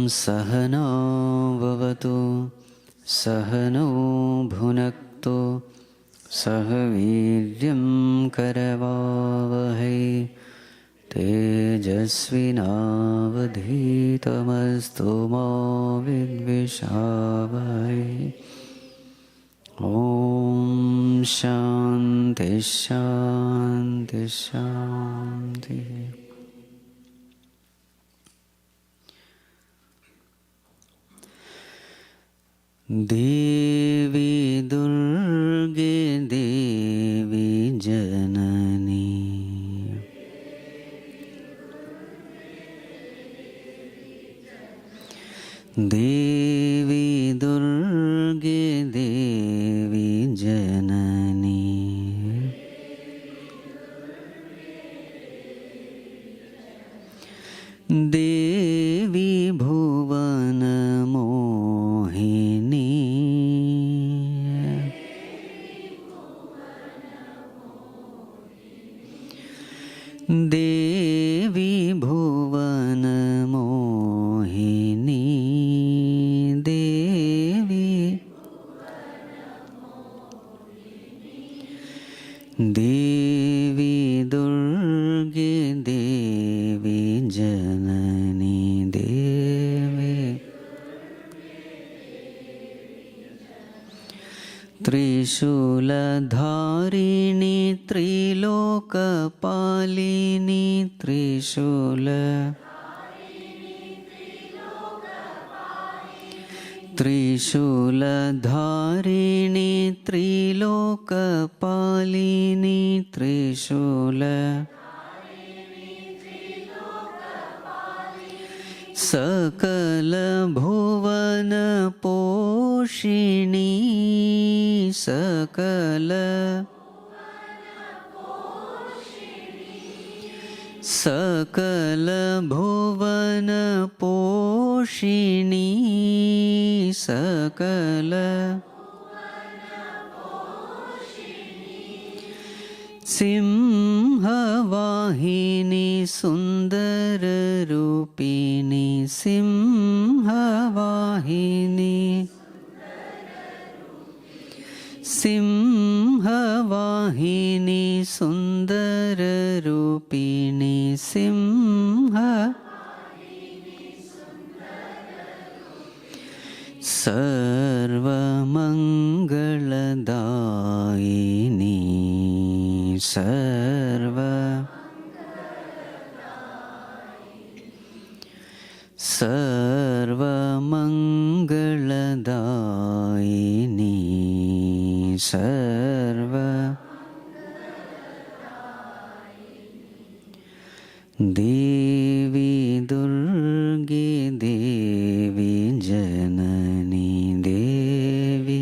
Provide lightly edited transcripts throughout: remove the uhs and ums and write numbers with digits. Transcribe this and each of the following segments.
सहना भवतु सहनौ भुनक्तु सह वीर्यं करवावहै तेजस्विनावधीतमस्तु मा विद्विषावहै। ॐ शान्ति शान्ति शान्तिः। देवी दुर्गे देवी जननी देवी दुर्गे देवी जननी देवी भुवन मोहिनी देवी भुवन मोहिनी देवी देवी दुर्गे देवी जननी देवी त्रिशूलधारिणी त्रिलोकपालिनी त्रिशूलधारिणी त्रिलोकपालिनी त्रिशूल सकल भुवन पोषिणी सकल भुवन पोषिणी सकल सिंहवाहिनी सुंदर रूपिणी सिंहवाहिनी सुंदर रूपिणी सर्वमंगलदायिनी सर्वमंगलदायिनी देवी दुर्गे देवी जननी देवी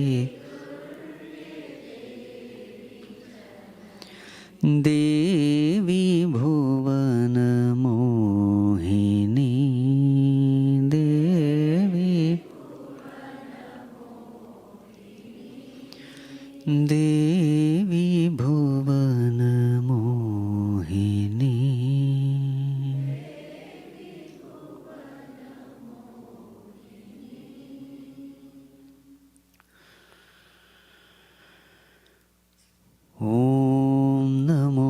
देवी भुवन मोहिनी देवी भुवन मोहिनी ओम नमो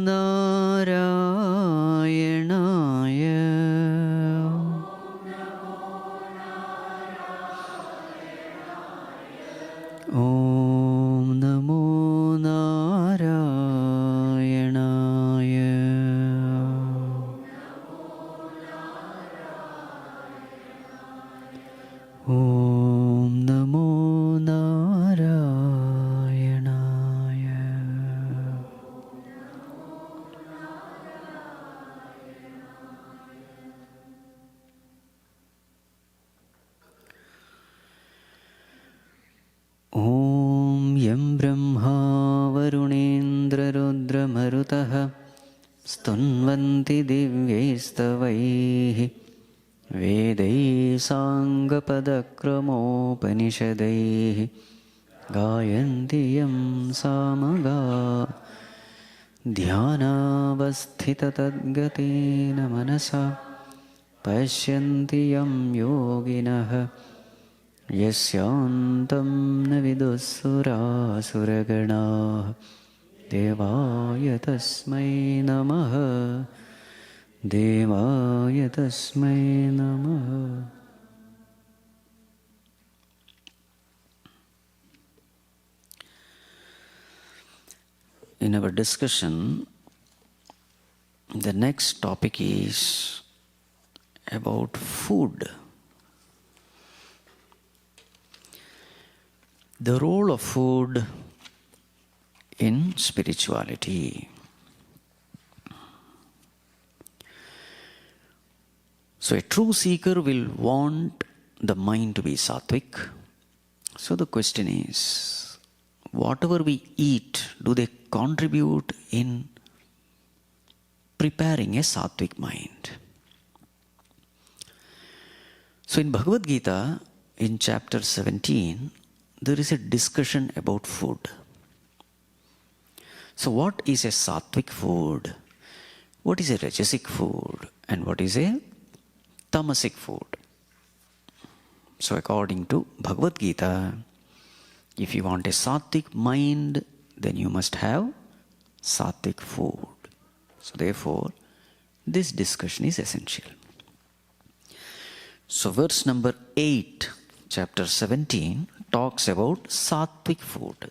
नारायणाय ॐ नमो नारायणाय ॐ नमो नारायणाय ॐ यं ब्रह्मा वरुणेन्द्ररुद्रमरुतः स्तुन्वन्ति दिव्यैस्तवैः वेदैः साङ्गपदक्रमोपनिषदैः गायन्ति यं सामगा ध्यानावस्थिततद्गतेन मनसा पश्यन्ति यं योगिनः यस्यान्तं न विदुःसुरासुरगणाः देवाय तस्मै नमः देवाय तस्मै नमः. In our discussion, the next topic is about food. The role of food in spirituality. So a true seeker will want the mind to be sattvic. So the question is, whatever we eat, do they contribute in preparing a sattvic mind? So in Bhagavad Gita, in chapter 17, there is a discussion about food. So what is a sattvic food? What is a rajasic food? And what is a tamasic food? So according to Bhagavad Gita, if you want a sattvic mind, then you must have sattvic food. So therefore, this discussion is essential. So verse number 8, chapter 17, talks about sattvic food.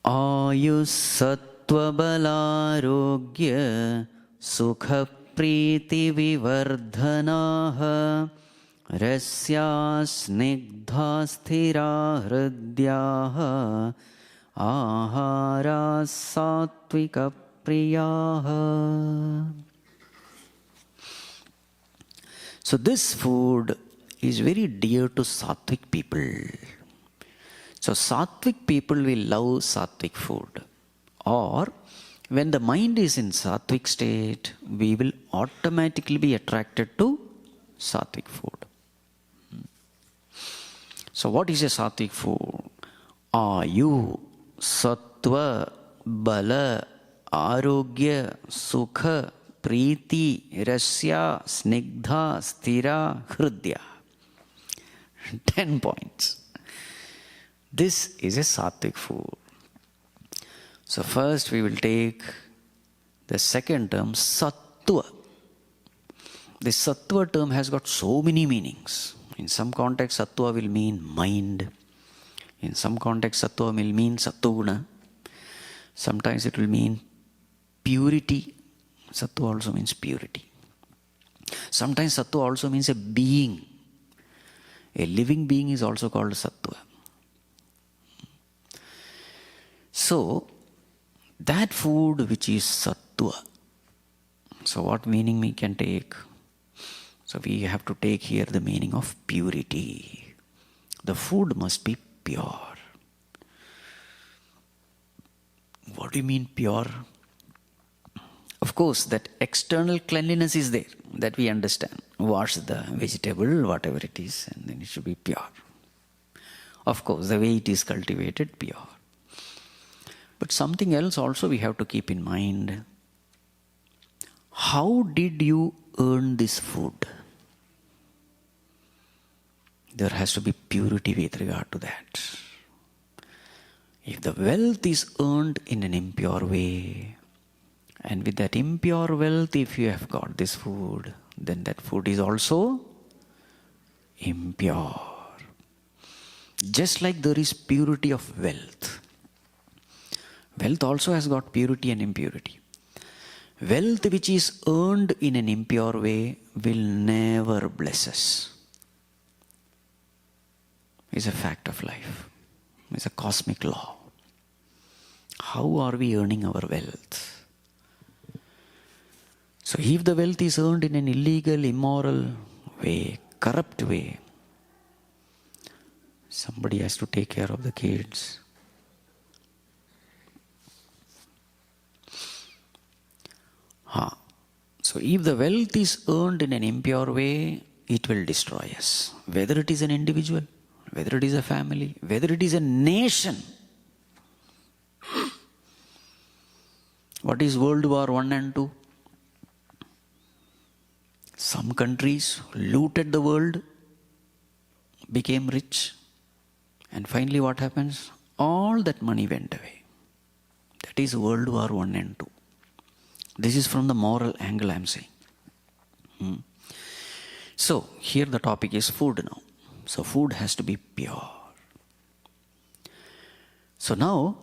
Ayus sattva balarogya sukha priti vivardhanaha rasya snigdha sthira hridyaha ahara sattvika priyaha. So this food is very dear to sattvic people. So sattvic people will love sattvic food. Or when the mind is in sattvic state, we will automatically be attracted to sattvic food. So what is a sattvic food? Ayu, sattva, bala, arogya, sukha, priti, rasya, snigdha, sthira, hridya. 10 points. This is a sattvic food. So first we will take the second term, sattva. The sattva term has got so many meanings. In some context, sattva will mean mind. In some context, sattva will mean sattva. Sometimes it will mean purity. Sattva also means purity. Sometimes sattva also means a being. A living being is also called sattva. So, that food which is sattva. So what meaning we can take? So we have to take here the meaning of purity. The food must be pure. What do you mean pure? Of course, that external cleanliness is there, that we understand. Wash the vegetable, whatever it is, and then it should be pure. Of course, the way it is cultivated, pure. But something else also we have to keep in mind. How did you earn this food? There has to be purity with regard to that. If the wealth is earned in an impure way, and with that impure wealth, if you have got this food, then that food is also impure. Just like there is purity of wealth. Wealth also has got purity and impurity. Wealth which is earned in an impure way will never bless us. It's a fact of life. It's a cosmic law. How are we earning our wealth? So if the wealth is earned in an illegal, immoral way, corrupt way, somebody has to take care of the kids. So if the wealth is earned in an impure way, it will destroy us. Whether it is an individual, whether it is a family, whether it is a nation. What is World War I and II? Some countries looted the world, became rich, and finally what happens? All that money went away. That is World War I and II. This is from the moral angle I am saying. So, here the topic is food now. So, food has to be pure. So now,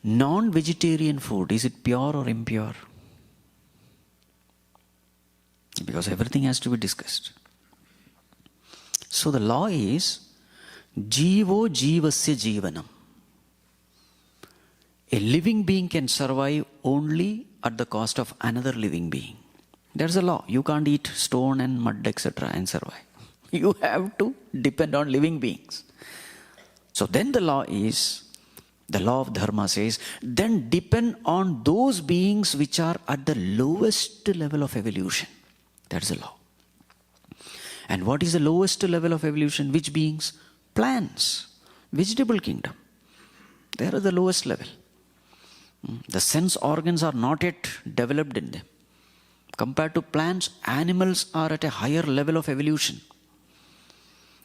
non-vegetarian food, is it pure or impure? Because everything has to be discussed. So the law is, Jivo Jivasya Jivanam. A living being can survive only at the cost of another living being. There's a law. You can't eat stone and mud, etc. and survive. You have to depend on living beings. So then the law is, the law of dharma says, then depend on those beings which are at the lowest level of evolution. That's the law. And what is the lowest level of evolution? Which beings? Plants, vegetable kingdom. They are at the lowest level. The sense organs are not yet developed in them. Compared to plants, animals are at a higher level of evolution.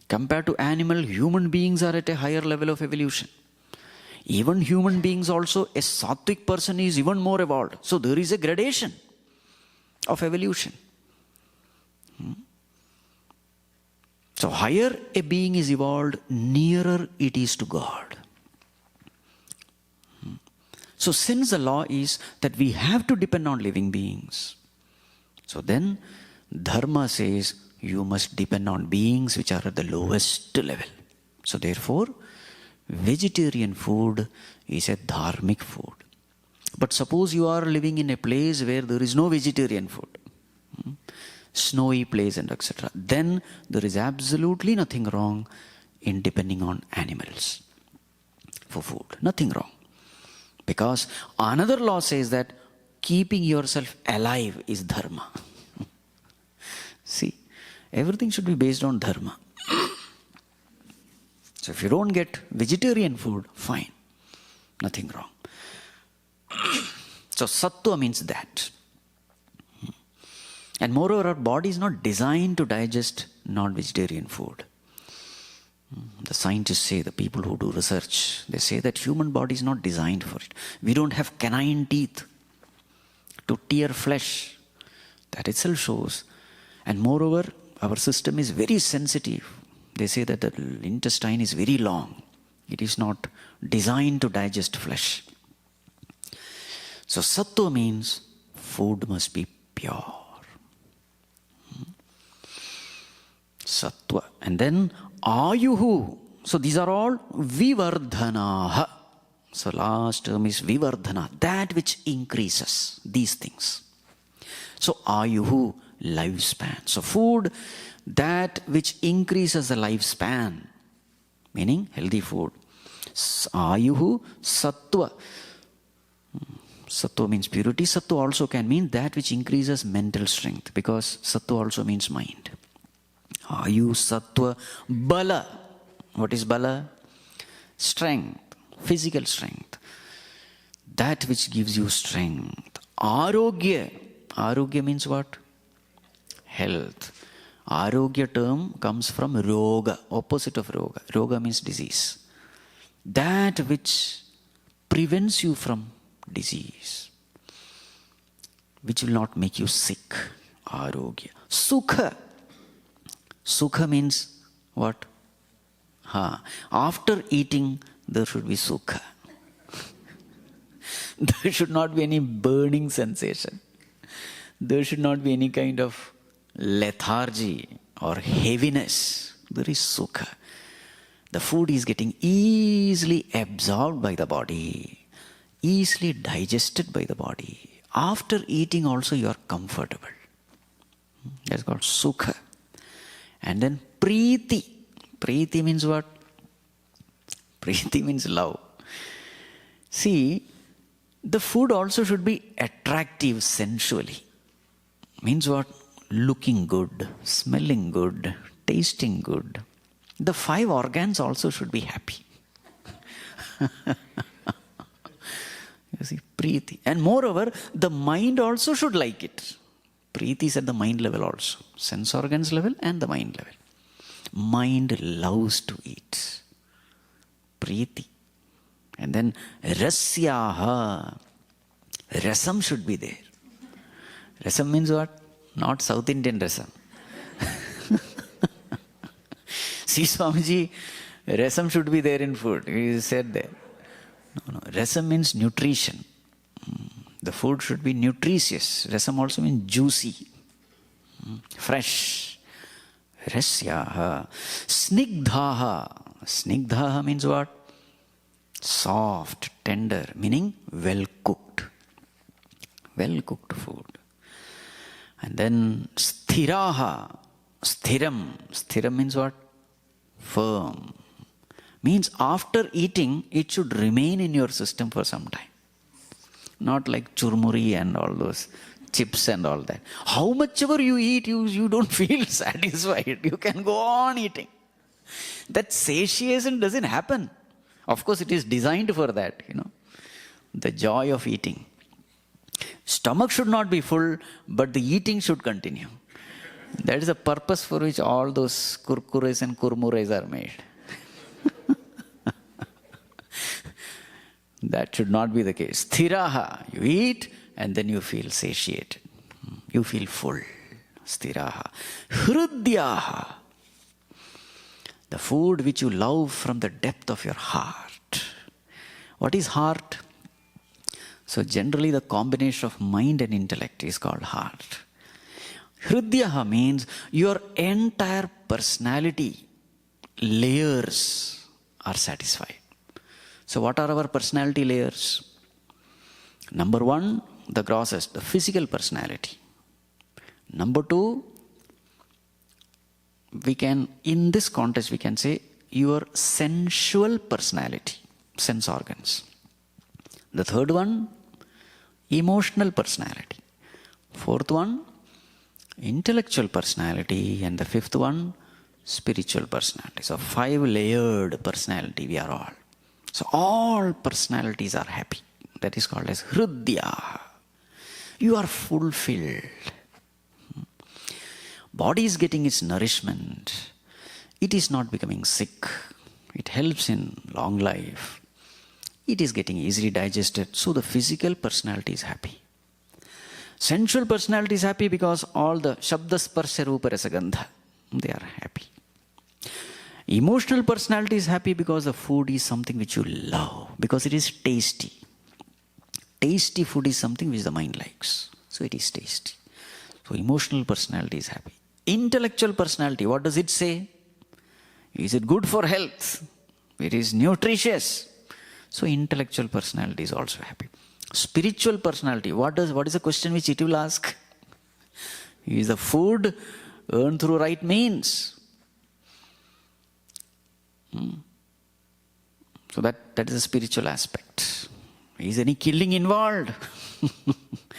Compared to animal, human beings are at a higher level of evolution. Even human beings also, a sattvic person is even more evolved. So there is a gradation of evolution. So higher a being is evolved, nearer it is to God. So since the law is that we have to depend on living beings, so then dharma says you must depend on beings which are at the lowest level. So therefore, vegetarian food is a dharmic food. But suppose you are living in a place where there is no vegetarian food, snowy place and etc. Then there is absolutely nothing wrong in depending on animals for food. Nothing wrong. Because another law says that keeping yourself alive is dharma. See, everything should be based on dharma. So if you don't get vegetarian food, fine. Nothing wrong. So sattva means that. And moreover, our body is not designed to digest non-vegetarian food. The scientists say, the people who do research, they say that human body is not designed for it. We don't have canine teeth to tear flesh. That itself shows. And moreover, our system is very sensitive. They say that the intestine is very long. It is not designed to digest flesh. So sattva means food must be pure. Sattva. And then ayuhu. So these are all vivardhanaha. So last term is vivardhana. That which increases these things. So ayuhu, lifespan. So food, that which increases the lifespan. Meaning healthy food. Ayuhu, sattva. Sattva means purity. Sattva also can mean that which increases mental strength. Because sattva also means mind. Ayu, sattva, bala. What is bala? Strength, physical strength. That which gives you strength. Arogya. Arogya means what? Health. Arogya term comes from roga, opposite of roga. Roga means disease. That which prevents you from disease, which will not make you sick. Arogya. Sukha. Sukha means what? After eating, there should be sukha. There should not be any burning sensation. There should not be any kind of lethargy or heaviness. There is sukha. The food is getting easily absorbed by the body, easily digested by the body. After eating also you are comfortable. That's called sukha. And then preeti. Preeti means what? Preeti means love. See, the food also should be attractive sensually. Means what? Looking good, smelling good, tasting good. The 5 organs also should be happy. You see, preeti. And moreover, the mind also should like it. Preeti is at the mind level also. Sense organs level and the mind level. Mind loves to eat. Preeti. And then rasyaha. Rasam should be there. Rasam means what? Not South Indian rasam. See, Swamiji, rasam should be there in food. He said there. No. Rasam means nutrition. The food should be nutritious. Rasam also means juicy, fresh. Rasyaha. Snigdhaha. Snigdhaha means what? Soft, tender, meaning well cooked. Well cooked food. And then sthiraha. Sthiram. Sthiram means what? Firm. Means after eating, it should remain in your system for some time. Not like churmuri and all those chips and all that. How much ever you eat, you don't feel satisfied. You can go on eating. That satiation doesn't happen. Of course, it is designed for that, the joy of eating. Stomach should not be full, but the eating should continue. That is the purpose for which all those kurkures and kurmures are made. That should not be the case. Sthiraha. You eat and then you feel satiated. You feel full. Sthiraha. Hrudyaha. The food which you love from the depth of your heart. What is heart? So generally the combination of mind and intellect is called heart. Hrudyaha means your entire personality layers are satisfied. So what are our personality layers? Number 1, the grossest, the physical personality. Number 2, in this context we can say your sensual personality, sense organs. The third one, emotional personality. Fourth one, intellectual personality. And the fifth one, spiritual personality. So 5 layered personality we are all. So all personalities are happy. That is called as Hrudya. You are fulfilled. Body is getting its nourishment. It is not becoming sick. It helps in long life. It is getting easily digested. So the physical personality is happy. Sensual personality is happy because all the Shabda Sparsha Rupa Rasa Gandha, they are happy. Emotional personality is happy because the food is something which you love, because it is tasty. Tasty food is something which the mind likes. So it is tasty. So emotional personality is happy. Intellectual personality, what does it say? Is it good for health? It is nutritious. So intellectual personality is also happy. Spiritual personality, what is the question which it will ask? Is the food earned through right means? So that is a spiritual aspect. Is any killing involved?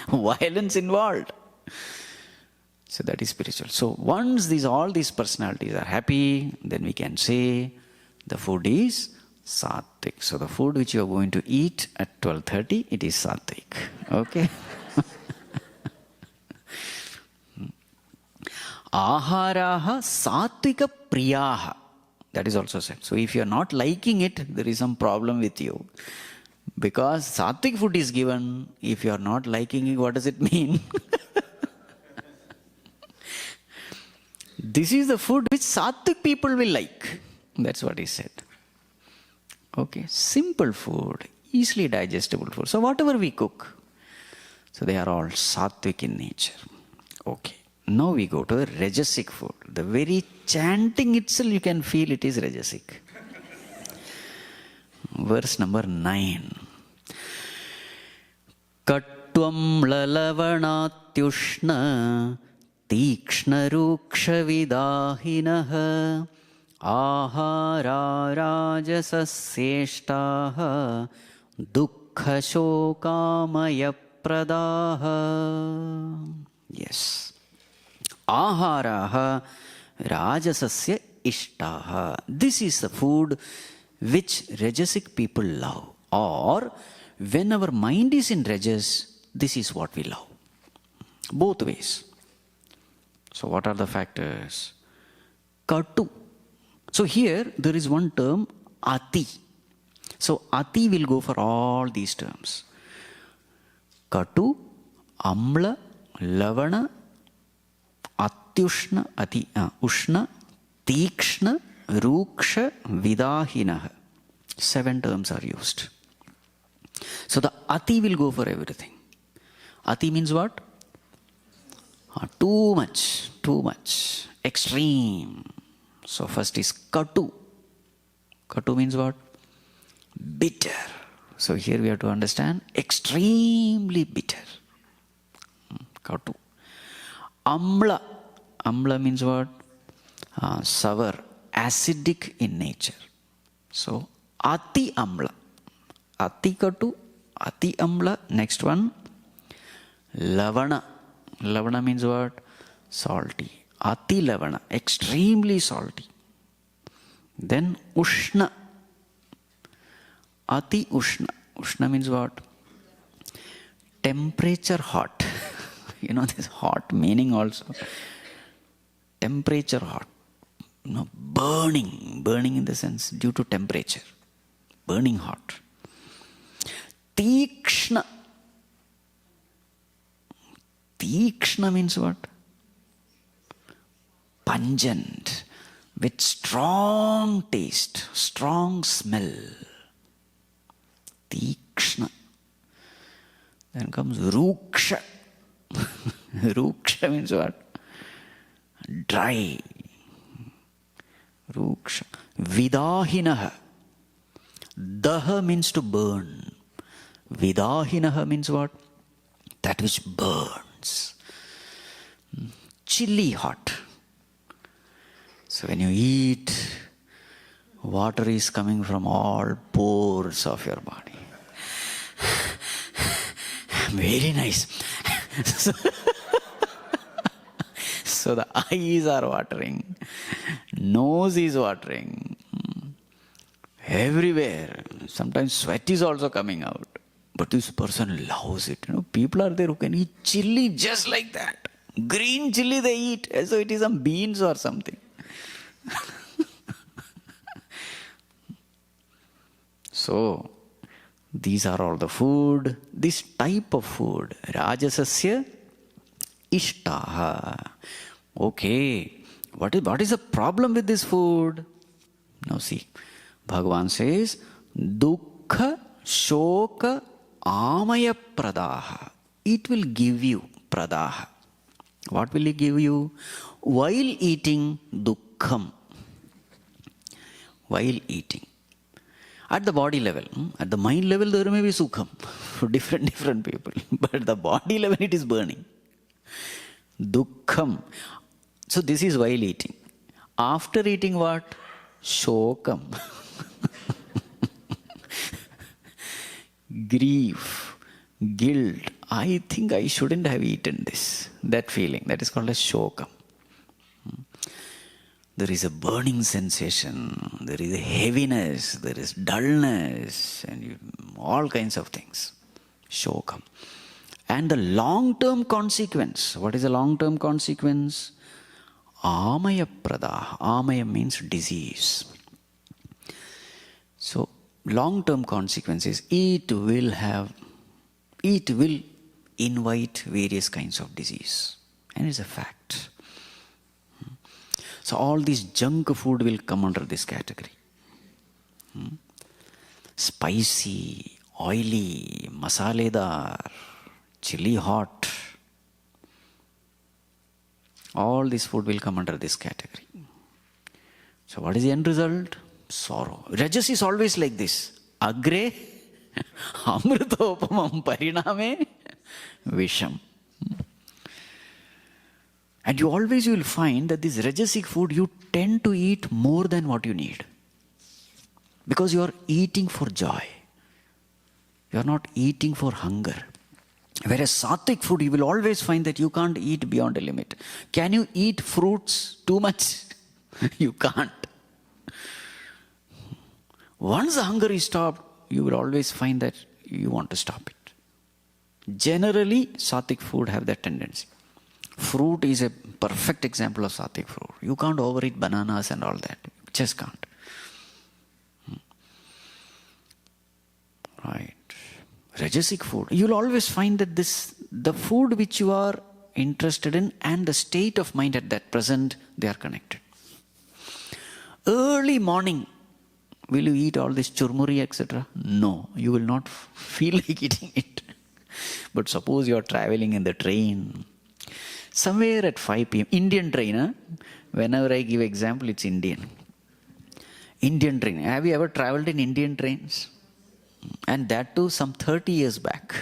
Violence involved? So that is spiritual. So once all these personalities are happy, then we can say the food is sattvic. So the food which you are going to eat at 12:30, it is sattvic. Okay? Aharaha sattvika priyaha. That is also said. So if you are not liking it, there is some problem with you. Because sattvic food is given, if you are not liking it, what does it mean? This is the food which sattvic people will like. That's what he said. Okay, simple food, easily digestible food. So whatever we cook, so they are all sattvic in nature. Okay, now we go to rajasic food. The very chanting itself, you can feel it is rajasic. Verse number 9. Katvam lalavanatyushna tikshna ruksha vidahinah ahara rajasasyeshtaha dukkha shokamaya pradaha. Yes. Aharaha rajasasya ishtaha. This is the food which rajasic people love. Or when our mind is in rajas, this is what we love. Both ways. So what are the factors? Katu. So here there is one term, ati. So ati will go for all these terms. Katu, amla, lavana, atyushna, ushna, tikshna, ruksha, vidahinah. 7 terms are used. So the ati will go for everything. Ati means what? Too much, extreme. So first is katu. Katu means what? Bitter. So here we have to understand extremely bitter. Katu. Amla. Amla means what? Sour, acidic in nature. So ati amla. Ati katu, ati amla. Next one, lavana. Lavana means what? Salty. Ati lavana, extremely salty. Then ushna. Ati ushna. Ushna means what? Temperature hot. You know this hot meaning also. Temperature hot. You know, burning. Burning in the sense due to temperature. Burning hot. Tikshna. Tikshna means what? Pungent. With strong taste. Strong smell. Tikshna. Then comes ruksha. Ruksha means what? Dry. Ruksha. Vidahinah. Daha means to burn. Vidahinah means what? That which burns. Chilly hot. So when you eat, water is coming from all pores of your body. Very nice. So the eyes are watering, nose is watering, everywhere. Sometimes sweat is also coming out. But this person loves it. You know, people are there who can eat chili just like that. Green chili they eat as though it is some beans or something. So, these are all the food. This type of food, Rajasasya Ishtaha. Okay, what is the problem with this food? Now see, Bhagavan says, Dukkha Shoka Amaya Pradaha. It will give you Pradaha. What will it give you? While eating Dukkham. While eating. At the body level, at the mind level, there may be Sukham for different people. But at the body level, it is burning. Dukkham. So this is while eating. After eating what? Shokam. Grief, guilt. I think I shouldn't have eaten this. That feeling, that is called as shokam. There is a burning sensation, there is a heaviness, there is dullness, and all kinds of things. Shokam. And the long-term consequence, what is the long-term consequence? Amaya pradaha. Amaya means disease. So, long-term consequences. It will invite various kinds of disease. And it's a fact. So all this junk food will come under this category. Spicy, oily, masaledar, chili hot. All this food will come under this category. So what is the end result? Sorrow. Rajas is always like this. Agre amritopamam pariname visham. And you will find that this rajasic food, you tend to eat more than what you need. Because you are eating for joy. You are not eating for hunger. Whereas sattvic food, you will always find that you can't eat beyond a limit. Can you eat fruits too much? You can't. Once the hunger is stopped, you will always find that you want to stop it. Generally, sattvic food have that tendency. Fruit is a perfect example of sattvic fruit. You can't overeat bananas and all that. You just can't. Right. Rajasic food. You'll always find that the food which you are interested in and the state of mind at that present, they are connected. Early morning, will you eat all this churmuri, etc.? No, you will not feel like eating it. But suppose you are traveling in the train, somewhere at 5 p.m., Indian train, whenever I give example, it's Indian. Indian train. Have you ever traveled in Indian trains? And that too some 30 years back,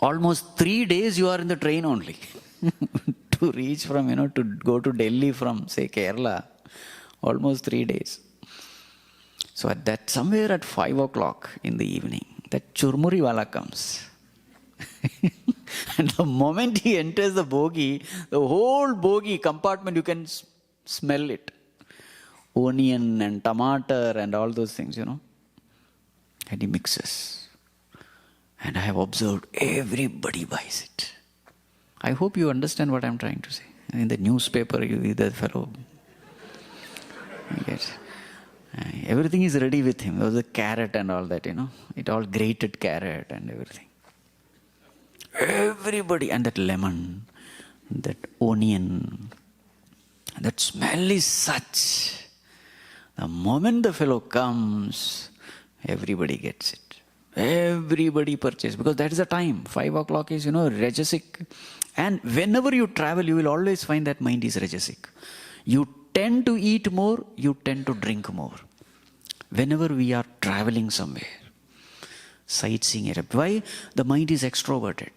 Almost 3 days you are in the train only. To reach from, to go to Delhi from, say, Kerala. Almost 3 days. So at that, somewhere at 5 o'clock in the evening, that churmuri wala comes. And the moment he enters the bogie, the whole bogie compartment, you can smell it. Onion and tomato and all those things, And he mixes. And I have observed everybody buys it. I hope you understand what I'm trying to say. In the newspaper, the fellow gets. Everything is ready with him. There was a carrot and all that, It all grated carrot and everything. Everybody. And that lemon, that onion, that smell is such. The moment the fellow comes, everybody gets it. Everybody purchases. Because that is the time. 5 o'clock is, rajasic. And whenever you travel, you will always find that mind is rajasic. You tend to eat more, you tend to drink more. Whenever we are traveling somewhere, sightseeing, why? The mind is extroverted.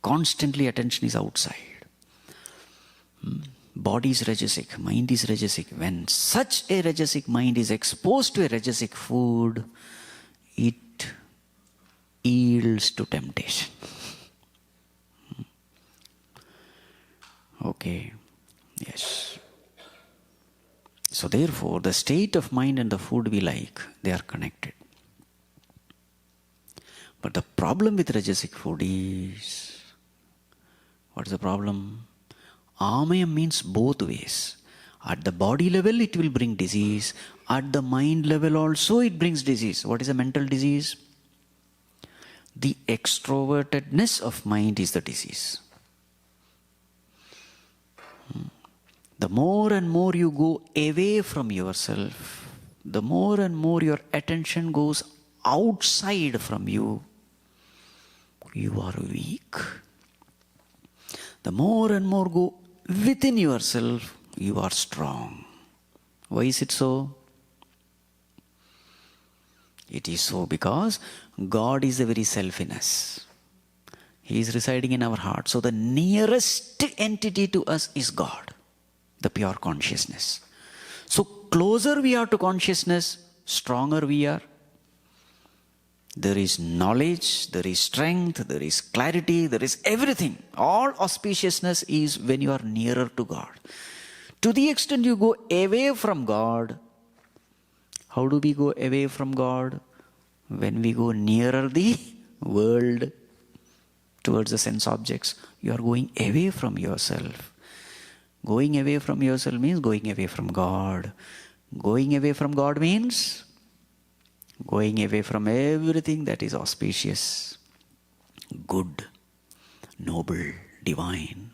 Constantly attention is outside. Body is rajasic, mind is rajasic. When such a rajasic mind is exposed to a rajasic food, it yields to temptation. Okay, yes. So therefore, the state of mind and the food we like, they are connected. But the problem with rajasic food is, what is the problem? Amayam means both ways. At the body level, it will bring disease. At the mind level also, it brings disease. What is a mental disease? The extrovertedness of mind is the disease. The more and more you go away from yourself, the more and more your attention goes outside from you, you are weak. The more and more go within yourself, you are strong. Why is it so? It is so because God is the very self in us. He is residing in our heart. So the nearest entity to us is God, the pure consciousness. So closer we are to consciousness, stronger we are. There is knowledge, there is strength, there is clarity, there is everything. All auspiciousness is when you are nearer to God. To the extent you go away from God, how do we go away from God? When we go nearer the world, towards the sense objects, you are going away from yourself. Going away from yourself means going away from God. Going away from God means going away from everything that is auspicious, good, noble, divine.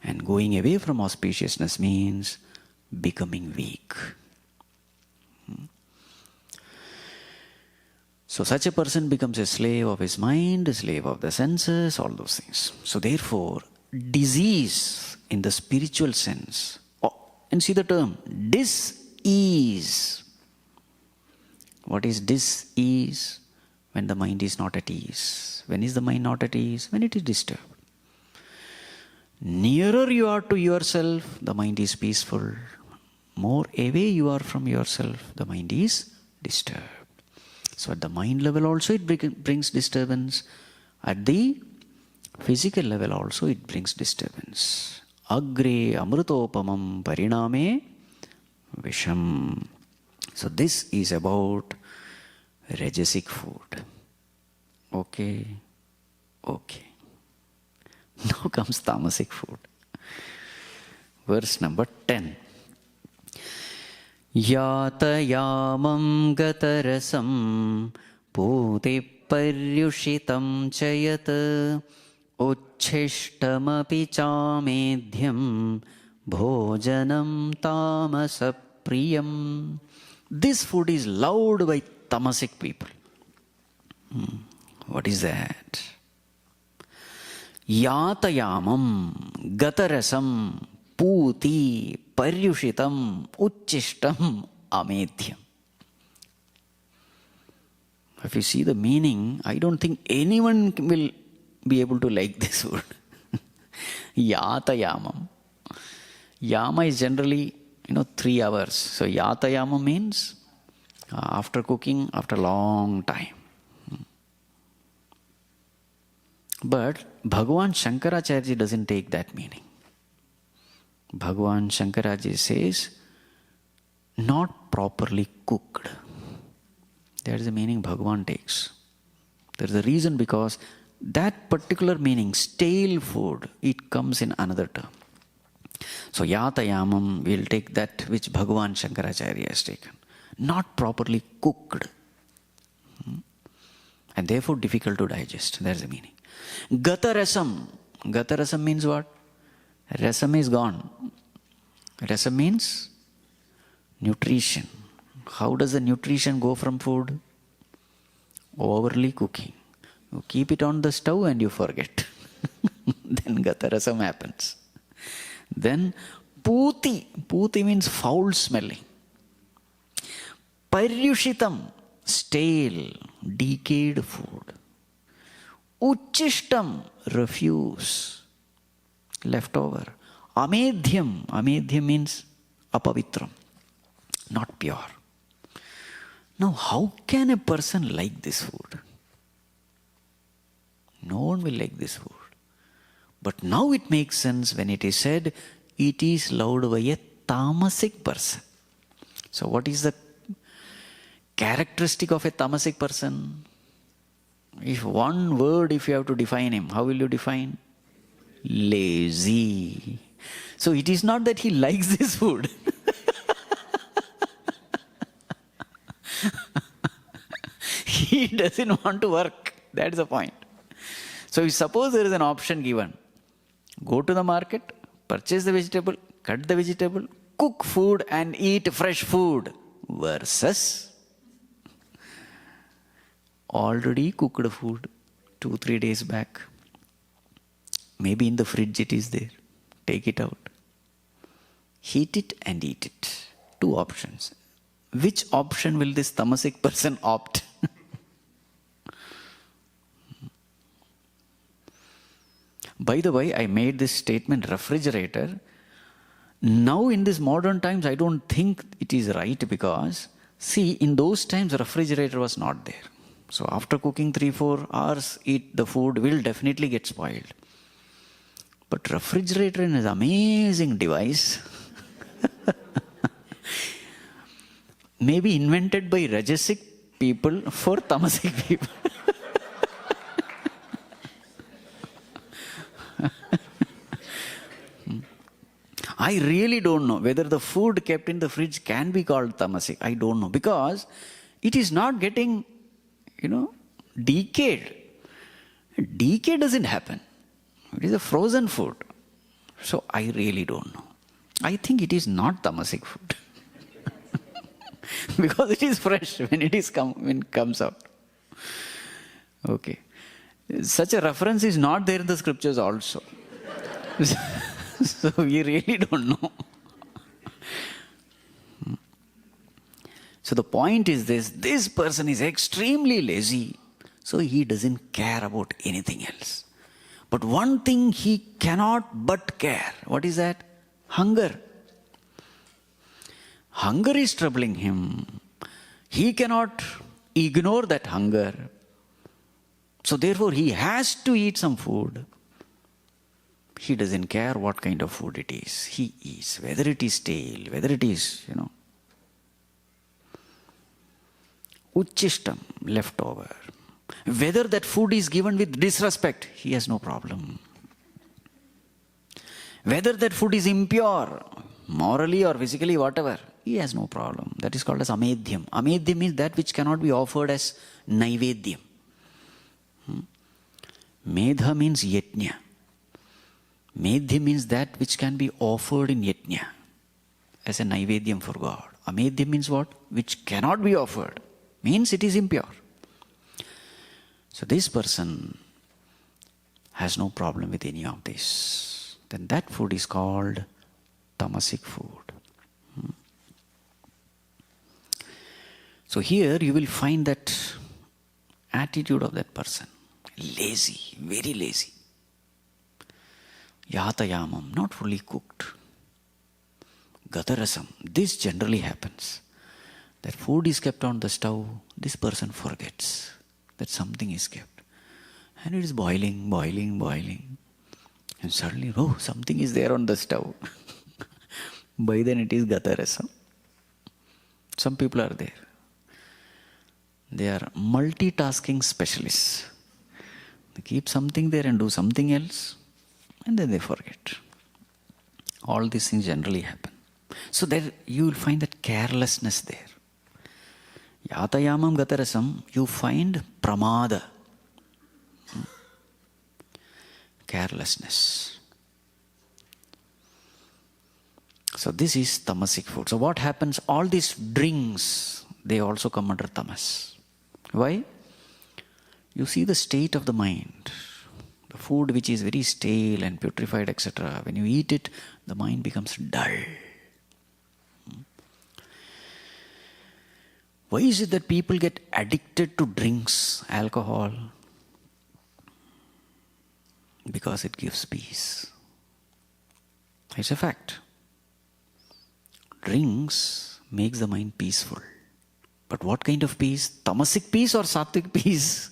And going away from auspiciousness means becoming weak. So such a person becomes a slave of his mind, a slave of the senses, all those things. So therefore, disease in the spiritual sense, and see the term, dis-ease. What is dis-ease? When the mind is not at ease. When is the mind not at ease? When it is disturbed. Nearer you are to yourself, the mind is peaceful. More away you are from yourself, the mind is disturbed. So at the mind level also it brings disturbance. At the physical level also it brings disturbance. Agre amrutopamam pariname visham. So this is about rajasic food. Okay. Now comes tamasic food. Verse number 10. Yatayamam gatarasam puti paryushitam chayat uchhishtamapi chamedhyam bhojanam tamasapriyam. This food is loved by tamasic people. What is that? Yatayamam gatarasam puti paryushitam uchchishtam amedhyam. If you see the meaning, I don't think anyone will be able to like this word. Yatayamam. Yama is generally, 3 hours. So yatayamam means after cooking, after a long time. But Bhagavan Shankaracharya doesn't take that meaning. Bhagavan Shankaracharya says, not properly cooked. That is the meaning Bhagavan takes. There is a reason, because that particular meaning, stale food, it comes in another term. So yatayamam, we'll take that which Bhagavan Shankaracharya has taken. Not properly cooked. And therefore difficult to digest. That's the meaning. Gatarasam. Gatarasam means what? Rasam is gone. Rasam means nutrition. How does the nutrition go from food? Overly cooking. You keep it on the stove and you forget. Then gatarasam happens. Then puti. Puti means foul smelling. Paryushitam. Stale, decayed food. Uchchishtam, refuse, leftover. Amedhyam, amedhyam means apavitram, not pure. Now, how can a person like this food? No one will like this food. But now it makes sense when it is said, it is loved by a tamasic person. So what is the characteristic of a tamasic person? If one word, if you have to define him, how will you define? Lazy. So it is not that he likes this food. He doesn't want to work. That's the point. So if suppose there is an option given, go to the market, purchase the vegetable, cut the vegetable, cook food and eat fresh food, versus already cooked food 2-3 days back. Maybe in the fridge it is there. Take it out. Heat it and eat it. 2 options. Which option will this tamasic person opt? By the way, I made this statement, refrigerator. Now in these modern times, I don't think it is right, because, see, in those times, refrigerator was not there. So after cooking 3-4 hours, the food will definitely get spoiled. But refrigerator is an amazing device. Maybe invented by Rajasic people for Tamasic people. I really don't know whether the food kept in the fridge can be called tamasic. I don't know, because it is not getting, decayed. Decay doesn't happen. It is a frozen food. So I really don't know. I think it is not tamasic food. Because it is fresh when it comes out. Okay. Such a reference is not there in the scriptures also. So we really don't know. So the point is this person is extremely lazy, so he doesn't care about anything else. But one thing he cannot but care. What is that? Hunger. Hunger is troubling him. He cannot ignore that hunger. So therefore he has to eat some food. He doesn't care what kind of food it is. He eats, whether it is stale, whether it is, uchishtam, leftover. Whether that food is given with disrespect, he has no problem. Whether that food is impure, morally or physically, whatever, he has no problem. That is called as amedhyam. Amedhyam means that which cannot be offered as naivedyam. Medha means yajna. Medhya means that which can be offered in yajna as a naivedyam for God. Amedhyam means what? Which cannot be offered. Means it is impure. So this person has no problem with any of this. Then that food is called tamasic food. So here you will find that attitude of that person. Lazy, very lazy. Yatayamam, not fully cooked. Gatarasam, this generally happens. That food is kept on the stove, this person forgets that something is kept. And it is boiling. And suddenly, something is there on the stove. By then it is gatarasam. Some people are there. They are multitasking specialists. They keep something there and do something else, and then they forget. All these things generally happen. So there you will find that carelessness there. Yatayamam gatarasam, you find pramada. Carelessness. So this is tamasic food. So what happens? All these drinks, they also come under tamas. Why? You see the state of the mind. The food which is very stale and putrefied, etc. When you eat it, the mind becomes dull. Why is it that people get addicted to drinks, alcohol? Because it gives peace. It's a fact. Drinks makes the mind peaceful. But what kind of peace? Tamasic peace or sattvic peace?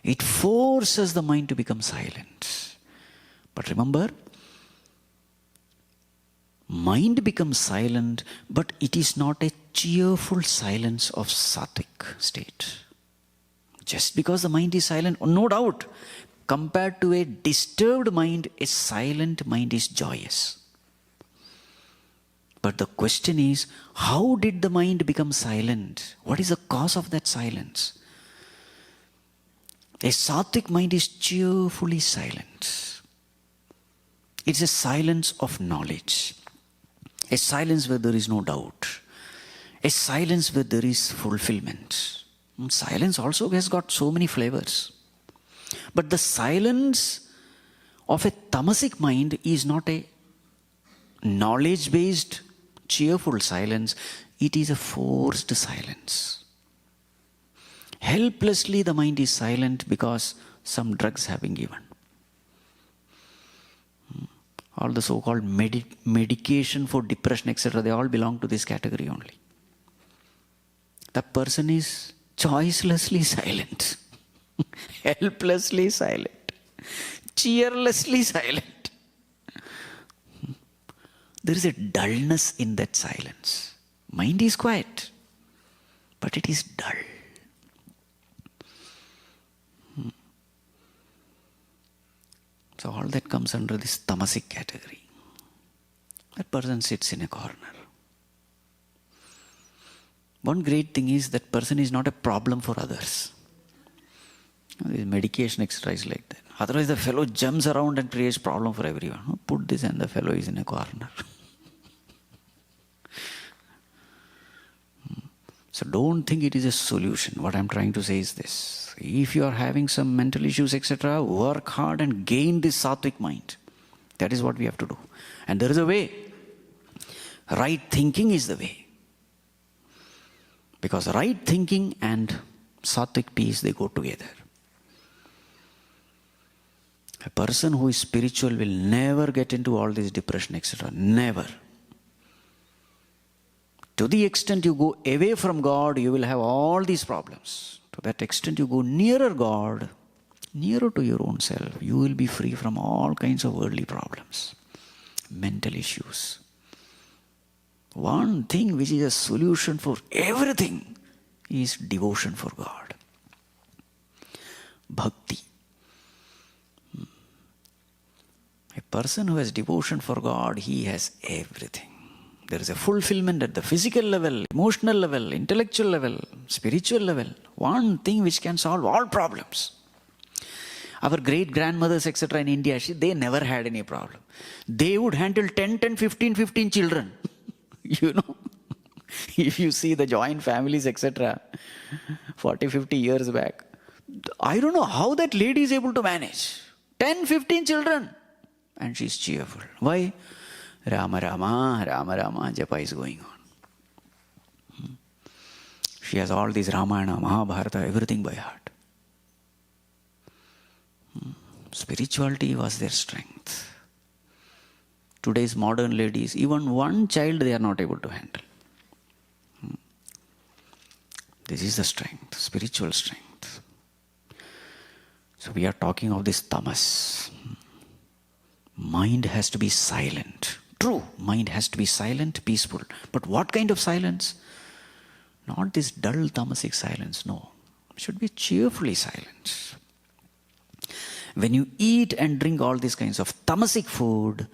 It forces the mind to become silent. But remember, mind becomes silent, but it is not a cheerful silence of sattvic state. Just because the mind is silent, no doubt, compared to a disturbed mind, a silent mind is joyous. But the question is, how did the mind become silent? What is the cause of that silence? A sattvic mind is cheerfully silent. It's a silence of knowledge. A silence where there is no doubt. A silence where there is fulfillment. Silence also has got so many flavors. But the silence of a tamasic mind is not a knowledge-based, cheerful silence. It is a forced silence. Helplessly the mind is silent because some drugs have been given. All the so-called medication for depression, etc., they all belong to this category only. The person is choicelessly silent, helplessly silent, cheerlessly silent. There is a dullness in that silence. Mind is quiet, but it is dull. So all that comes under this tamasic category. That person sits in a corner. One great thing is that person is not a problem for others. This medication exercise like that. Otherwise the fellow jumps around and creates problem for everyone. Put this and the fellow is in a corner. So don't think it is a solution. What I'm trying to say is this. If you are having some mental issues, etc., work hard and gain this sattvic mind. That is what we have to do. And there is a way. Right thinking is the way. Because right thinking and sattvic peace, they go together. A person who is spiritual will never get into all this depression, etc. Never. To the extent you go away from God, you will have all these problems. To that extent you go nearer God, nearer to your own self, you will be free from all kinds of worldly problems, mental issues. One thing which is a solution for everything is devotion for God. Bhakti. A person who has devotion for God, he has everything. There is a fulfillment at the physical level, emotional level, intellectual level, spiritual level. One thing which can solve all problems. Our great-grandmothers, etc. in India, they never had any problem. They would handle 10, 15 children. You know, if you see the joint families, etc., 40, 50 years back, I don't know how that lady is able to manage. 10, 15 children. And she's cheerful. Why? Rama Rama, Rama Rama, Japa is going on. She has all these Ramayana, Mahabharata, everything by heart. Spirituality was their strength. Today's modern ladies, even one child they are not able to handle. This is the strength, spiritual strength. So we are talking of this tamas. Mind has to be silent. True, mind has to be silent, peaceful. But what kind of silence? Not this dull tamasic silence, no. It should be cheerfully silent. When you eat and drink all these kinds of tamasic food,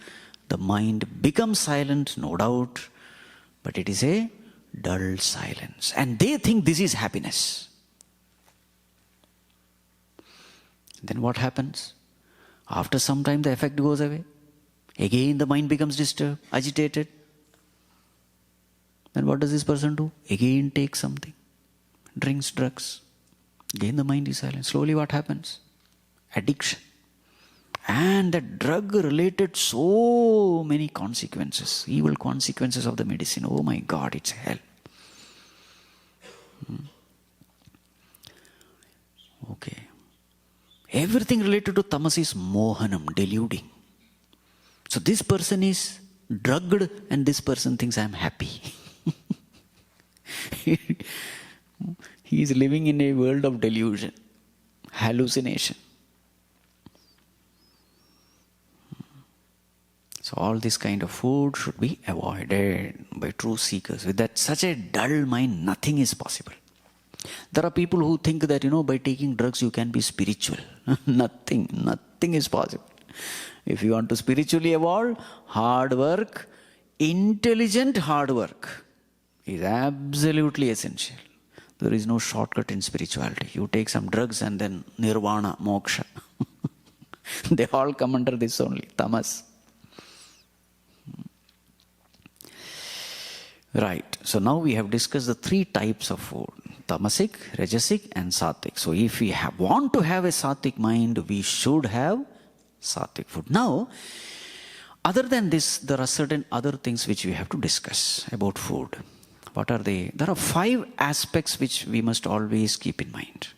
the mind becomes silent, no doubt, but it is a dull silence. And they think this is happiness. Then what happens? After some time the effect goes away. Again the mind becomes disturbed, agitated. Then what does this person do? Again takes something. Drinks drugs. Again the mind is silent. Slowly what happens? Addiction. And the drug related so many consequences. Evil consequences of the medicine. Oh my God, it's hell. Okay. Everything related to tamas is mohanam, deluding. So this person is drugged and this person thinks I am happy. He is living in a world of delusion, hallucination. So all this kind of food should be avoided by true seekers. With that such a dull mind, nothing is possible. There are people who think that, by taking drugs you can be spiritual. Nothing is possible. If you want to spiritually evolve, hard work, intelligent hard work is absolutely essential. There is no shortcut in spirituality. You take some drugs and then nirvana, moksha. They all come under this only, tamas. Right. So now we have discussed the three types of food. Tamasic, Rajasic and Sattvic. So if we want to have a Sattvic mind, we should have Sattvic food. Now, other than this, there are certain other things which we have to discuss about food. What are they? There are 5 aspects which we must always keep in mind.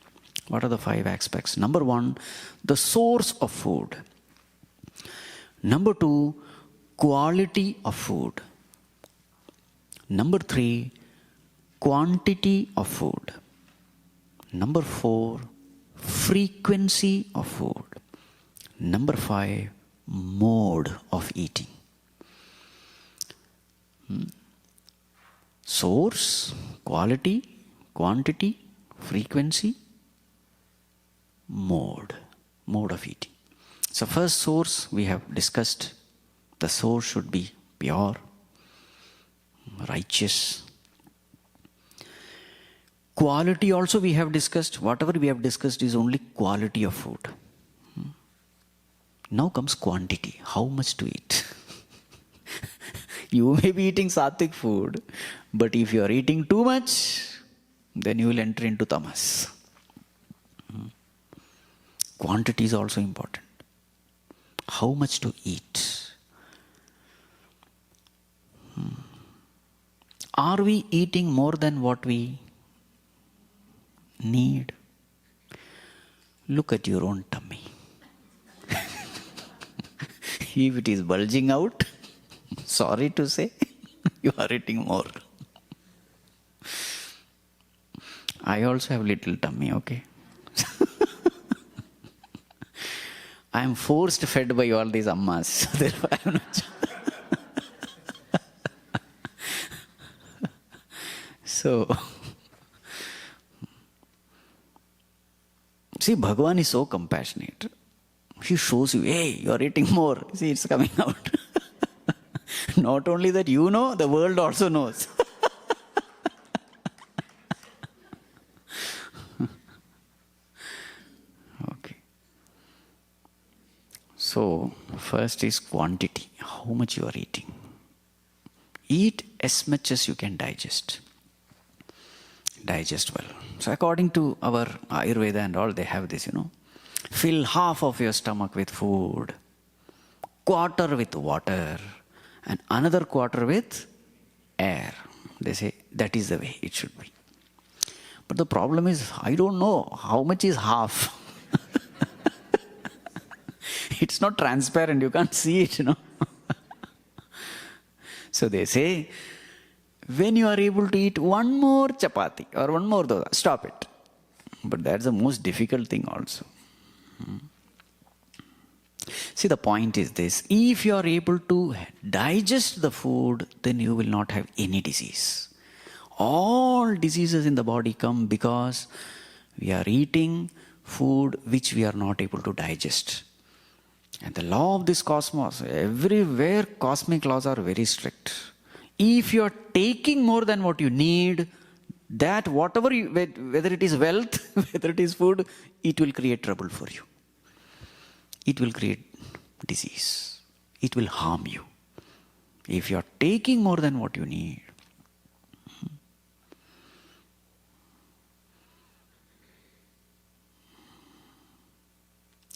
What are the 5 aspects? Number 1, the source of food. Number 2, quality of food. Number 3, quantity of food. Number 4, frequency of food. Number 5, mode of eating. Source, quality, quantity, frequency, mode of eating. So first source we have discussed. The source should be pure, righteous. Quality also we have discussed. Whatever we have discussed is only quality of food. Now comes quantity. How much to eat? You may be eating sattvic food, but if you are eating too much, then you will enter into tamas. Quantity is also important. How much to eat? Are we eating more than what we need? Look at your own tummy. If it is bulging out, sorry to say, you are eating more. I also have little tummy, okay? I am forced fed by all these ammas. Therefore, I am not. So, see, Bhagavan is so compassionate. He shows you, hey, you are eating more. See, it's coming out. Not only that you know, the world also knows. Okay. So, first is quantity. How much you are eating. Eat as much as you can digest. Digest well. So, according to our Ayurveda and all, they have this, fill half of your stomach with food, quarter with water, and another quarter with air. They say that is the way it should be. But the problem is, I don't know how much is half. It's not transparent, you can't see it, So they say, when you are able to eat one more chapati or one more dosa, stop it. But that's the most difficult thing also. See, the point is this. If you are able to digest the food, then you will not have any disease. All diseases in the body come because we are eating food which we are not able to digest. And the law of this cosmos, everywhere cosmic laws are very strict. If you are taking more than what you need, that whatever whether it is wealth, whether it is food, it will create trouble for you. It will create disease. It will harm you. If you are taking more than what you need.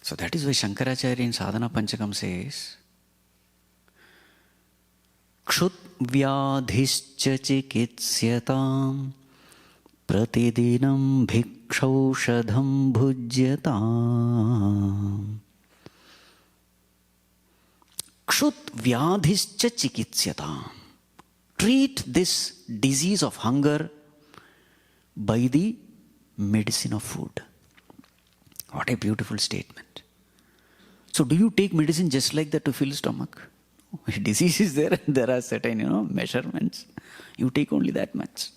So that is why Shankaracharya in Sadhana Panchakam says, Kshut vyadhischa chikitsyataam pratidinam bhikshaushadham bhujyatam. Kshut vyadhischa chikitsyataam. Treat this disease of hunger by the medicine of food. What a beautiful statement. So do you take medicine just like that to fill stomach? Disease is there and there are certain, measurements. You take only that much.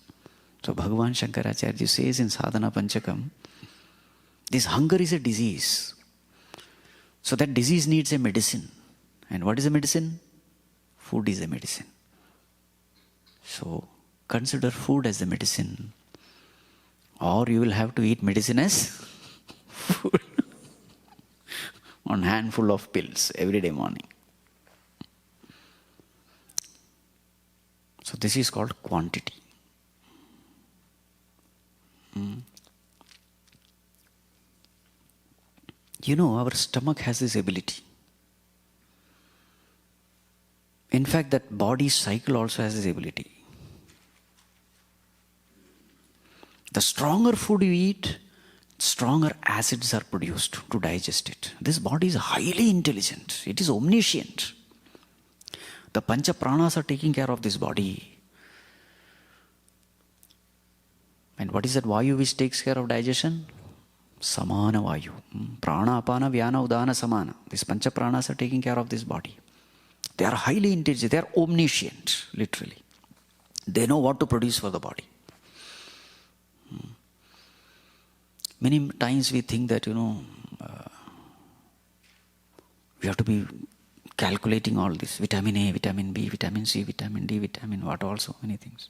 So Bhagavan Shankaracharya says in Sadhana Panchakam, this hunger is a disease. So that disease needs a medicine. And what is a medicine? Food is a medicine. So consider food as the medicine. Or you will have to eat medicine as food. On handful of pills every day morning. So this is called quantity. Our stomach has this ability. In fact, that body cycle also has this ability. The stronger food you eat, stronger acids are produced to digest it. This body is highly intelligent. It is omniscient. The Pancha Pranas are taking care of this body. And what is that Vayu which takes care of digestion? Samana Vayu. Prana, Apana, Vyana, Udana, Samana. These Pancha Pranas are taking care of this body. They are highly intelligent. They are omniscient, literally. They know what to produce for the body. Many times we think that, We have to be calculating all this. Vitamin A, vitamin B, vitamin C, vitamin D, vitamin what also, many things.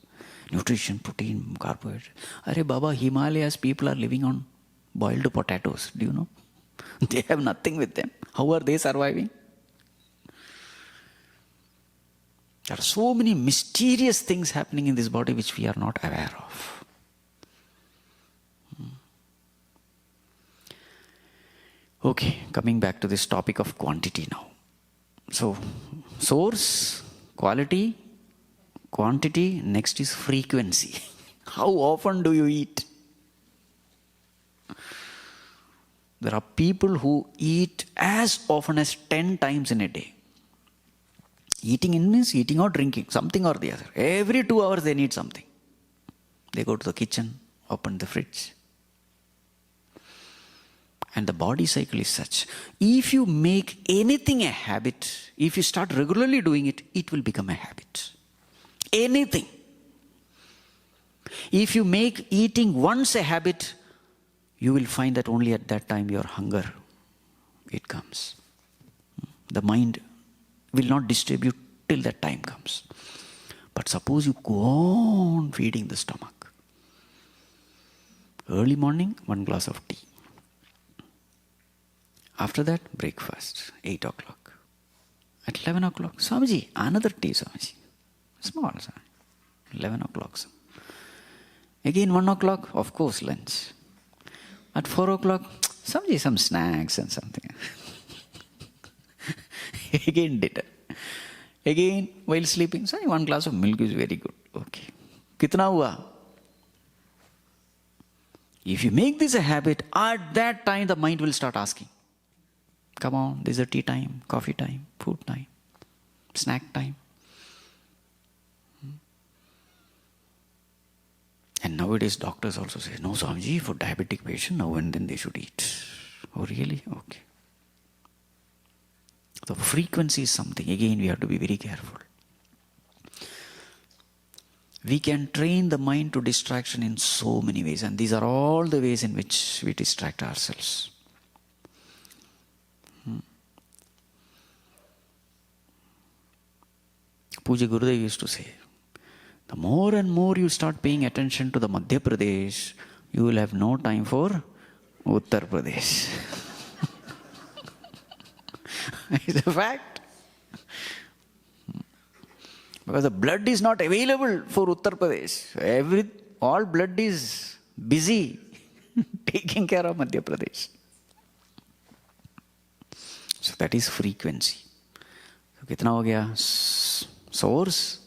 Nutrition, protein, carbohydrate. Arey Baba, Himalayas people are living on boiled potatoes. Do you know? They have nothing with them. How are they surviving? There are so many mysterious things happening in this body which we are not aware of. Okay, coming back to this topic of quantity now. So, source, quality, quantity, next is frequency. How often do you eat? There are people who eat as often as 10 times in a day. Eating in means eating or drinking, something or the other. Every 2 hours they need something. They go to the kitchen, open the fridge. And the body cycle is such. If you make anything a habit, if you start regularly doing it, it will become a habit. Anything. If you make eating once a habit, you will find that only at that time your hunger, it comes. The mind will not distribute till that time comes. But suppose you go on feeding the stomach. Early morning, 1 glass of tea. After that, breakfast, 8 o'clock. At 11 o'clock, Swamiji, another tea, Swamiji. Small, 11 o'clock. Again, 1 o'clock, of course, lunch. At 4 o'clock, Swamiji, some snacks and something. Again, dinner. Again, while sleeping, Swamiji, 1 glass of milk is very good. Okay. Kitna hua? If you make this a habit, at that time the mind will start asking. Come on, this is a tea time, coffee time, food time, snack time. And nowadays doctors also say, no Swamiji, for diabetic patient, now and then they should eat. Oh really? Okay. So frequency is something, again we have to be very careful. We can train the mind to distraction in so many ways, and these are all the ways in which we distract ourselves. Puja Gurudev used to say, the more and more you start paying attention to the Madhya Pradesh, you will have no time for Uttar Pradesh. It's a fact. Because the blood is not available for Uttar Pradesh. All blood is busy taking care of Madhya Pradesh. So that is frequency. So kitna ho gaya? Source,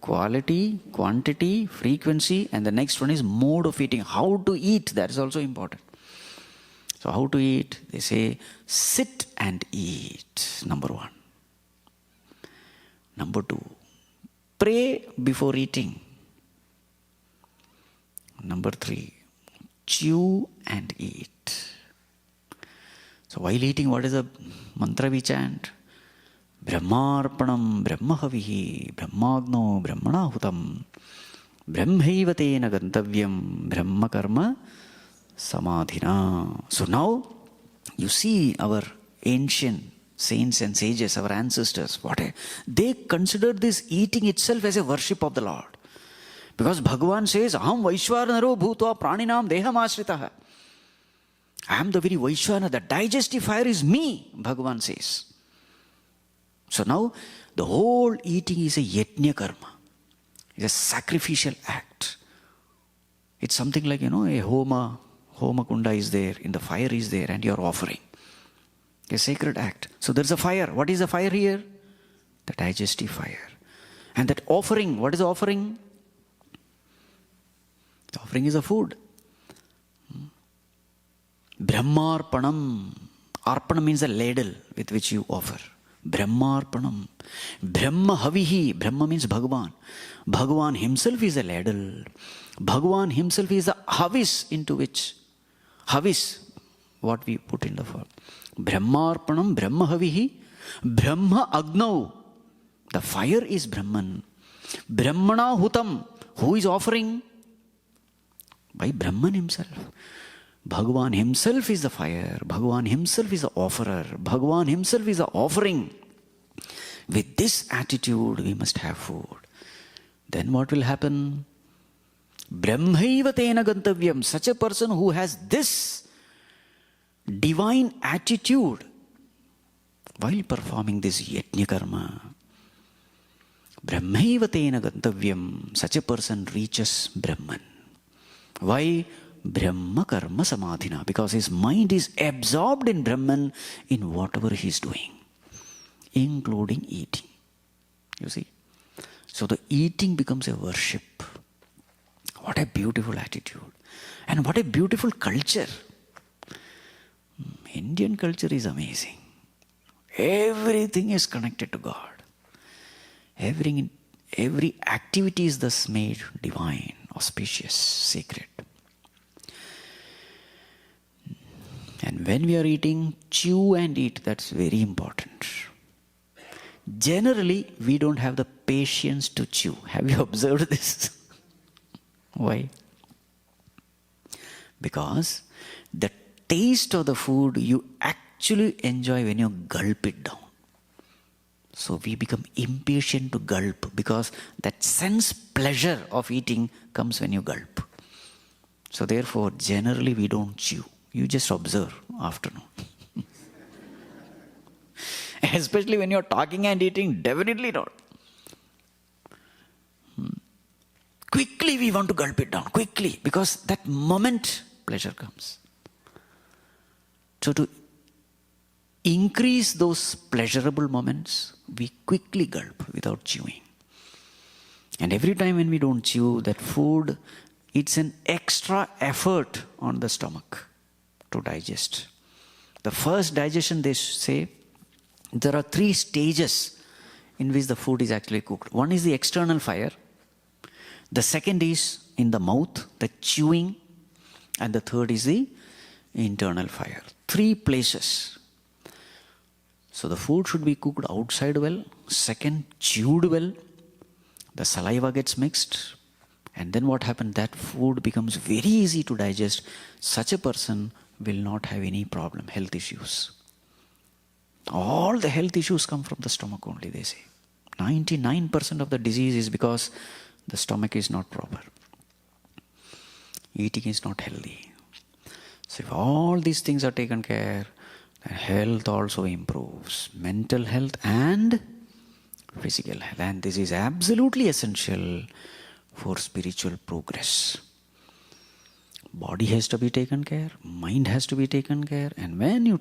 quality, quantity, frequency, and the next one is mode of eating. How to eat, that is also important. So how to eat? They say, sit and eat, number 1. Number 2, pray before eating. Number 3, chew and eat. So while eating, what is the mantra we chant? Brahmarpanam brahmahavihi brahmagno brahmanahutam brahmaiva tena gantavyam brahma karma samadhina. So now you see our ancient saints and sages, our ancestors, they considered this eating itself as a worship of the Lord. Because Bhagavan says, Aham Vaishwanaro bhutva praninam deham ashritaha. I am the very Vaishwana, the digestive fire is me, Bhagavan says. So now, the whole eating is a yajna karma. It's a sacrificial act. It's something like, a homa kunda is there, in the fire is there, and you're offering. A sacred act. So there's a fire. What is the fire here? The digestive fire. And that offering, what is the offering? The offering is a food. Brahmarpanam. Arpana means a ladle with which you offer. Brahmarpanam. Brahma havihi. Brahma means Bhagavan. Bhagavan himself is a ladle. Bhagavan himself is the havis into which. Havis, what we put in the form. Brahmarpanam. Brahma havihi. Brahma agnau. The fire is Brahman. Brahmana hutam. Who is offering? By Brahman himself. Bhagavan himself is the fire. Bhagavan himself is the offerer. Bhagavan himself is the offering. With this attitude, we must have food. Then what will happen? Brahmaiva tena gantavyam. Such a person who has this divine attitude while performing this yajna karma, Brahmaiva tena gantavyam. Such a person reaches Brahman. Why? Brahma karma samadhina. Because his mind is absorbed in Brahman in whatever he is doing, including eating. You see? So the eating becomes a worship. What a beautiful attitude. And what a beautiful culture. Indian culture is amazing. Everything is connected to God. Every activity is thus made divine, auspicious, sacred. And when we are eating, chew and eat. That's very important. Generally, we don't have the patience to chew. Have you observed this? Why? Because the taste of the food you actually enjoy when you gulp it down. So we become impatient to gulp because that sense pleasure of eating comes when you gulp. So therefore, generally we don't chew. You just observe afternoon. Especially when you're talking and eating, definitely not. Quickly we want to gulp it down, quickly, because that moment pleasure comes. So to increase those pleasurable moments, we quickly gulp without chewing. And every time when we don't chew that food, it's an extra effort on the stomach to digest. The first digestion, they say, there are 3 stages in which the food is actually cooked. One is the external fire. The second is in the mouth, the chewing. And the third is the internal fire. 3 places. So the food should be cooked outside well. Second, chewed well. The saliva gets mixed. And then what happens? That food becomes very easy to digest. Such a person will not have any problem, health issues. All the health issues come from the stomach only, they say. 99% of the disease is because the stomach is not proper. Eating is not healthy. So if all these things are taken care, then health also improves. Mental health and physical health. And this is absolutely essential for spiritual progress. Body has to be taken care, mind has to be taken care, and when you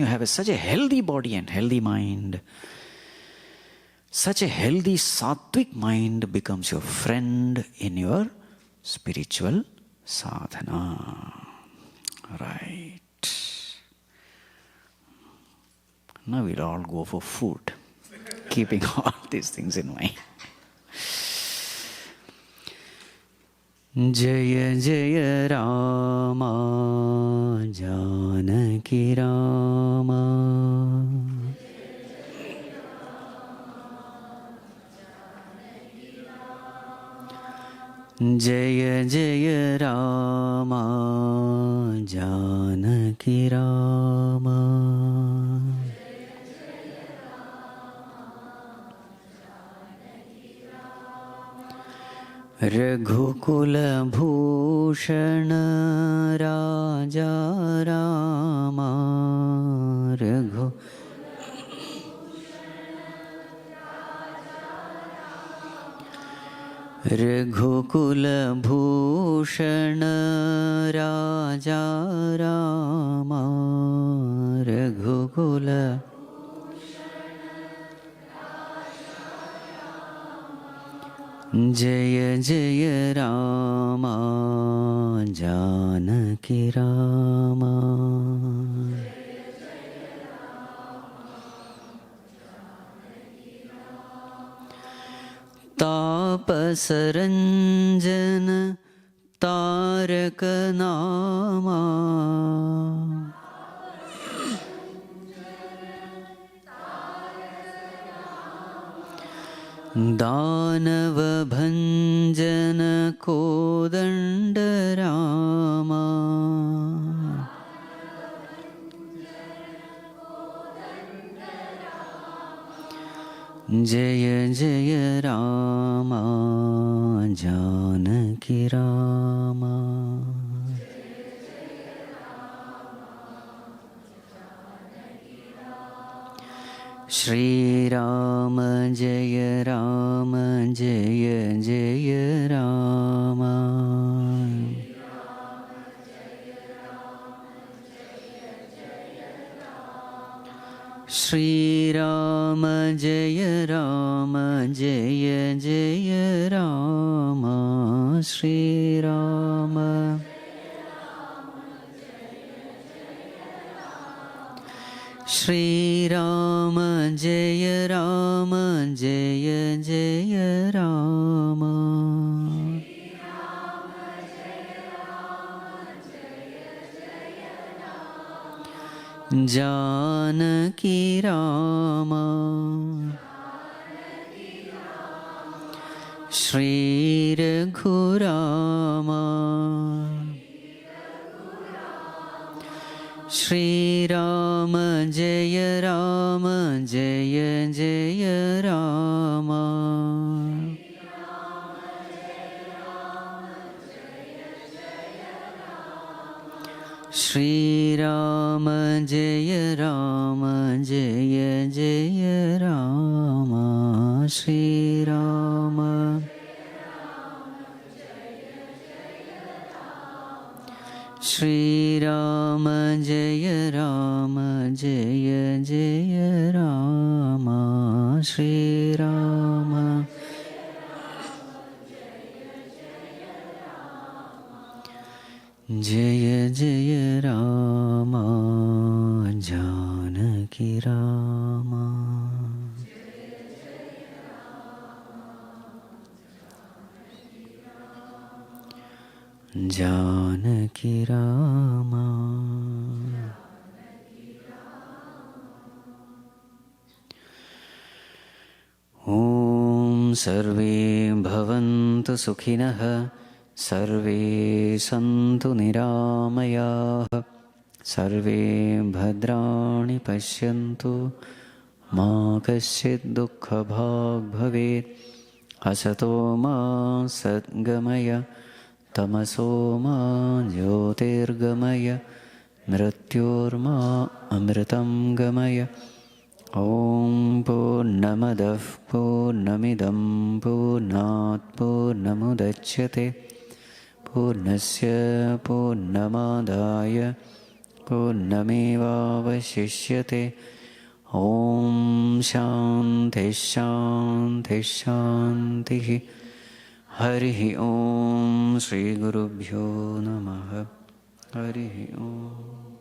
have such a healthy body and healthy mind, such a healthy sattvic mind becomes your friend in your spiritual sadhana. Right. Now we'll all go for food, keeping all these things in mind. Jaya Jaya Rama Janaki Rama Jaya Jaya Rama Janaki Rama Raghukula Bhushana Raja Rama Raghukula Bhushana Raja Rama Raghukula Jaya Jaya Rama Janaki Rama Tapasaranjana Taraka Nama Danava Bhanjana Kodanda Rama ജയ ജയ രാമ ജാനകി രാമ. ശ്രീരാമ ജയ രാമ ജയ ജയ രാമ. ശ്രീരാമ ജയ രാമ ജയ ജയ രാമ. ശ്രീരാമ ശ്രീരാമ ജയ രാമ ജയ ജയ രാമ. ജാനകി രാമ. ശ്രീരഘുരാമ. ശ്രീരാമ ജയ രാമ ജയ ജയ രാമ. ശ്രീരാമ ജയ രാമ ജയ ജയ രാമ. ശ്രീരാമ ശ്രീരാമ ജയ രാമ ജയ ജയ രാമ. ശ്രീരാമ ജയ ജയ രാമ ജാനകി രാമ. ജാനകി രാമ. ഓം സർവേ ഭവന്തു സുഖിനഃ സർവേ സന്തു നിരാമയാഃ സർവേ ഭദ്രാണി പശ്യന്തു മാ കശ്ചിത് ദുഃഖഭാഗ് ഭവേത്. അസതോ മാ സദ്ഗമയ തമസോ മാ ജ്യോതിർഗമയ മൃത്യോർമാ അമൃതം ഗമയ. ഓം പൂർണ്ണമദഃ പൂർണ്ണമിദം പൂർണ്ണാത് പൂർണ്ണമുദച്യത്തെ പൂർണ്ണസ്യ പൂർണ്ണമാദായ പൂർണ്ണമേവാവശിഷ്യത്തെ. ഓം ശാന്തി ശാന്തി ശാന്തി. ഹരി ഓം ശ്രീ ഗുരുഭ്യോ നമഃ. ഹരി ഓം.